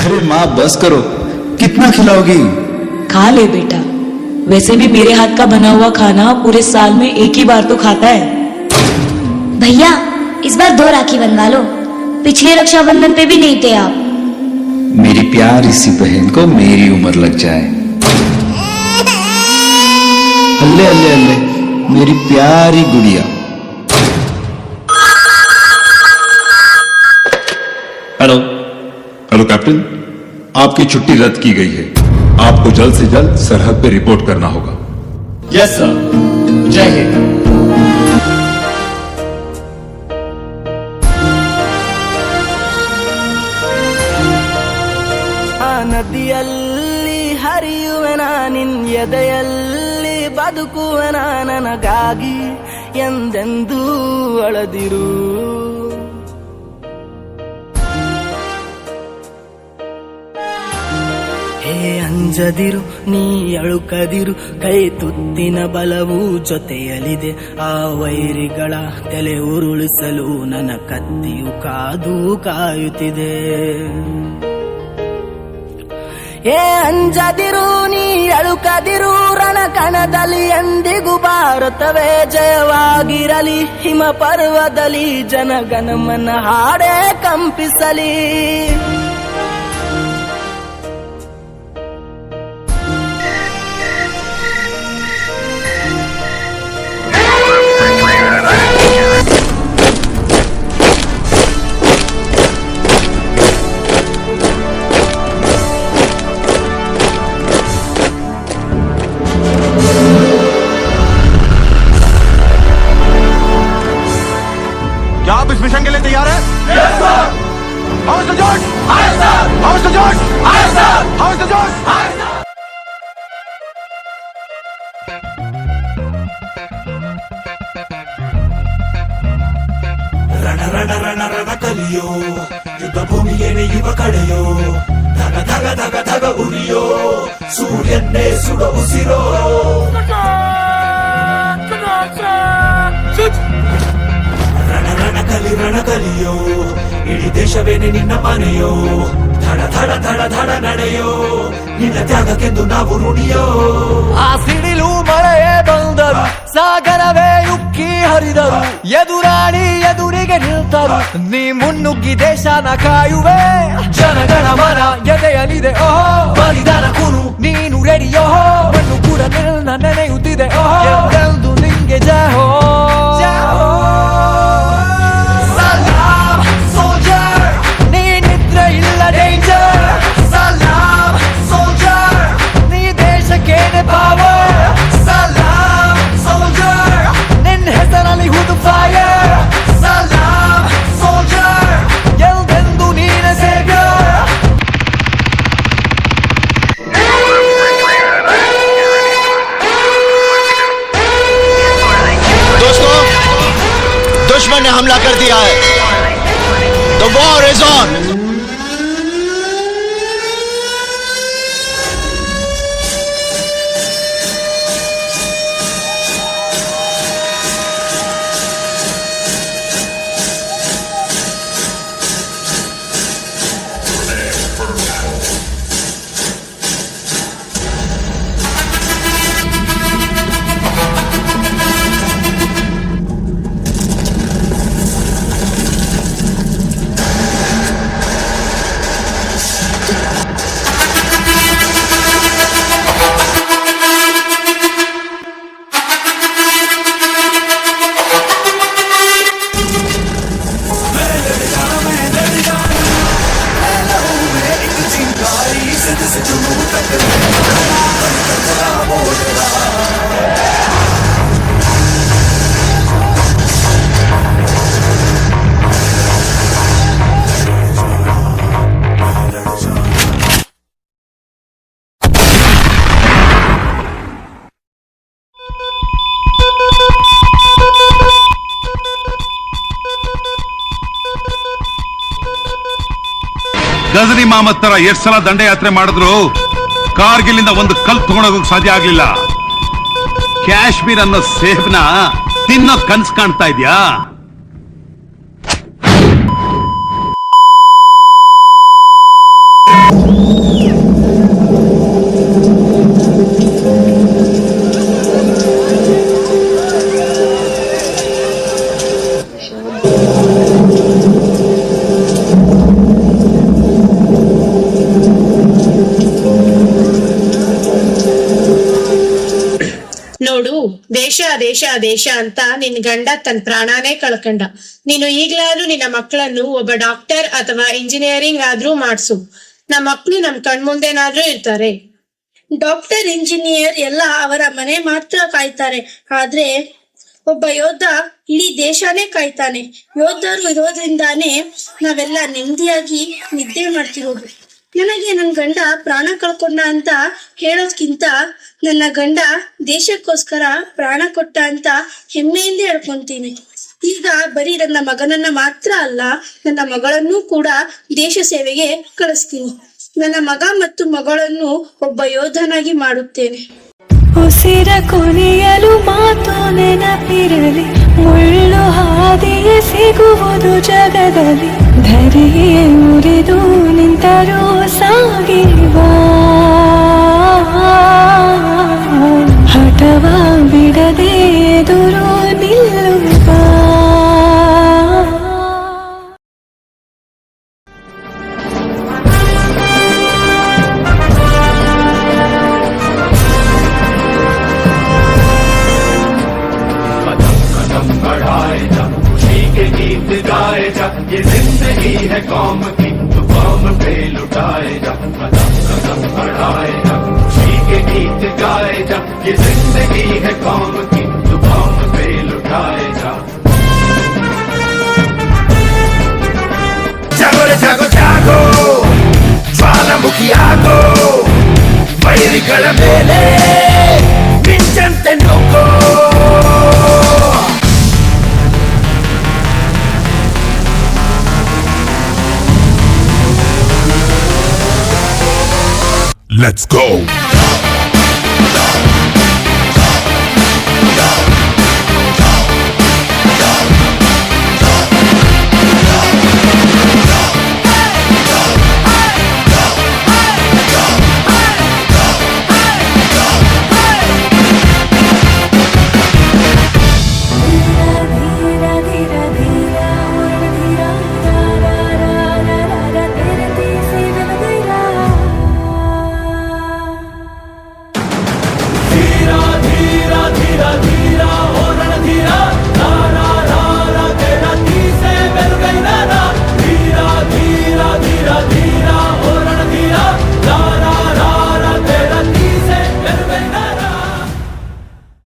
अरे माँ बस करो, कितना खिलाओगी? खा ले बेटा, वैसे भी मेरे हाथ का बना हुआ खाना पूरे साल में एक ही बार तो खाता है। भैया इस बार 2 राखी बनवा लो, पिछले रक्षाबंधन पे भी नहीं थे आप। मेरी प्यारी सी बहन को मेरी उम्र लग जाए। अल्ले अल्ले अल्ले, मेरी प्यारी गुड़िया। हेलो हेलो कैप्टन, आपकी छुट्टी रद्द की गई है। आपको जल्द से जल्द सरहद पे रिपोर्ट करना होगा। यस सर, जय हिंद। ನದಿಯಲ್ಲಿ ಹರಿಯುವೆನ ನಿನ್ ಎದೆಯಲ್ಲಿ ಬದುಕುವೆನ ನನಗಾಗಿ ಎಂದೆಂದೂ ಅಳದಿರು. ಹೇ ಅಂಜದಿರು ನೀ ಅಳುಕದಿರು, ಕೈ ತುತ್ತಿನ ಬಲವು ಜೊತೆಯಲಿದೆ. ಆ ವೈರಿಗಳ ತಲೆ ಉರುಳಿಸಲು ನನ್ನ ಕತ್ತಿಯು ಕಾದು ಕಾಯುತ್ತಿದೆ. ಏ ಅಂಜದಿರು ನೀ ಅಳುಕದಿರು, ರಣಕಣದಲ್ಲಿ ಎಂದಿಗೂ ಭಾರತವೇ ಜಯವಾಗಿರಲಿ. ಹಿಮ ಪರ್ವದಲ್ಲಿ ಜನಗಣಮನ ಹಾಡೇ ಕಂಪಿಸಲಿ. क्या आप इस मिशन के लिए तैयार हैं? Yes, sir. How's the George? Hi, sir. How's the George? Hi, sir. How's the George? Hi, sir. ರಣ ರಣ ರಣ ರಣ ಕಲಿಯೋ, ಯುದ್ಧ ಭೂಮಿಯೇನೆ ಇವ ಕಡೆಯೋ. ಧಗ ಧಗ ಧಗ ಧಗ ಉರಿಯೋ, ಸೂರ್ಯನ್ನೇ ಸುಡ ಉಸಿರೋ. ರಣ ಕಲಿಯೋ, ಇಡೀ ದೇಶವೇನೆ ನಿನ್ನ ಮನೆಯೋ. ಧಡ ಧಡ ಧಡ ಧಡ ನಡೆಯೋ, ನಿನ್ನ ತ್ಯಾಗಕ್ಕೆಂದು ನಾವು ಋಣಿಯೋ. ಆ ಸಿಡಿಲು ಮಳೆಯೇ ಬಂದರು, ಸಾಗರವೇ ಉಕ್ಕಿ ಹರಿದರು, ಎದುರಾಳಿ ಎದುರಿಗೆ ನಿಲ್ತರು, ನೀ ಮುನ್ನುಗ್ಗಿ ದೇಶನ ಕಾಯುವೆ. ಜನಗಣ ಮನ ಎದೆಯಲಿದೆ ಓಹೋ, ಬಲಿದಾನ ಕುನು ನೀನು ರೆಡಿಯೋ. ಮಣ್ಣು ಕೂಡ ನಿನ್ನ ನೆನೆಯುತ್ತಿದೆ ಓಹೋ, ಎಂದೆಂದು ನಿಂಗೆ ಜಯ ಹೋ. दुश्मन ने हमला कर दिया है। The war is on. Ghazni ಮಾಮತ್ ತರ ಎಷ್ಟು ಸಲ ದಂಡಯಾತ್ರೆ ಮಾಡಿದ್ರು ಕಾರ್ಗಿಲಿಂದ ಒಂದು ಕಲ್ ತಗೊಂಡೋಗಕ್ಕೆ ಸಾಧ್ಯ ಆಗ್ಲಿಲ್ಲ. ಕಾಶ್ಮೀರ್ ಅನ್ನೋ ಸೇಬ್ನ ತಿನ್ನೋ ಕನ್ಸ್ ಕಾಣ್ತಾ ಇದ್ಯಾ? ದೇಶ ದೇಶ ದೇಶ ಅಂತ ನಿನ್ ಗಂಡ ತನ್ನ ಪ್ರಾಣನೇ ಕಳ್ಕಂಡ. ನೀನು ಈಗ್ಲಾದ್ರೂ ನಿನ್ನ ಮಕ್ಕಳನ್ನು ಒಬ್ಬ ಡಾಕ್ಟರ್ ಅಥವಾ ಇಂಜಿನಿಯರಿಂಗ್ ಆದ್ರೂ ಮಾಡ್ಸು. ನಮ್ಮ ಮಕ್ಳು ನಮ್ ಕಣ್ಮುಂದೆನಾದ್ರೂ ಇರ್ತಾರೆ. ಡಾಕ್ಟರ್ ಇಂಜಿನಿಯರ್ ಎಲ್ಲ ಅವರ ಮನೆ ಮಾತ್ರ ಕಾಯ್ತಾರೆ, ಆದ್ರೆ ಒಬ್ಬ ಯೋಧ ಇಡೀ ದೇಶನೇ ಕಾಯ್ತಾನೆ. ಯೋಧರು ಇರೋದ್ರಿಂದಾನೇ ನಾವೆಲ್ಲ ನೆಮ್ಮದಿಯಾಗಿ ನಿದ್ದೆ ಮಾಡ್ತಿರೋದು. ನನಗೆ ನನ್ನ ಗಂಡ ಪ್ರಾಣ ಕಳ್ಕೊಂಡ ಅಂತ ಹೇಳೋದ್ಕಿಂತ ನನ್ನ ಗಂಡ ದೇಶಕ್ಕೋಸ್ಕರ ಪ್ರಾಣ ಕೊಟ್ಟ ಅಂತ ಹೆಮ್ಮೆಯಿಂದ ಹೇಳ್ಕೊಂತೀನಿ. ಈಗ ಬರೀ ನನ್ನ ಮಗನನ್ನ ಮಾತ್ರ ಅಲ್ಲ, ನನ್ನ ಮಗಳನ್ನೂ ಕೂಡ ದೇಶ ಸೇವೆಗೆ ಕಳಿಸ್ತೀನಿ. ನನ್ನ ಮಗ ಮತ್ತು ಮಗಳನ್ನು ಒಬ್ಬ ಯೋಧನಾಗಿ ಮಾಡುತ್ತೇನೆ. ಉಸಿರ ಕೊನೆಯಲು ಮಾತು ನೆನಪಿರಲಿ, ಮುಳ್ಳು ಹಾದಿಯೇ ಸಿಗುವುದು ಜಗದಲ್ಲಿ. ಧರೆಯೇ ಮುರಿದು ನಿಂತರೂ ಸಾಗಿವ ಹಠವ ಬಿಡದೆ ಎದುರು ನಿಲ್ಲುವ. गाए जा, ये जिंदगी है कौम की, तो कौम पे लुटाए जा. कदम कदम बढ़ाए जा, खुशी के गीत गाए जा. ये जिंदगी है कौम की, तो कौम पे लुटाए जा. जागो रे जागो जागो, ಜ್ವಾಲಾಮುಖಿಯಾಗೋ, ವೈರಿಗಳ ಮೇಲೆ ಮಿಂಚಂತೆ ನುಗ್ಗೋ. Let's go!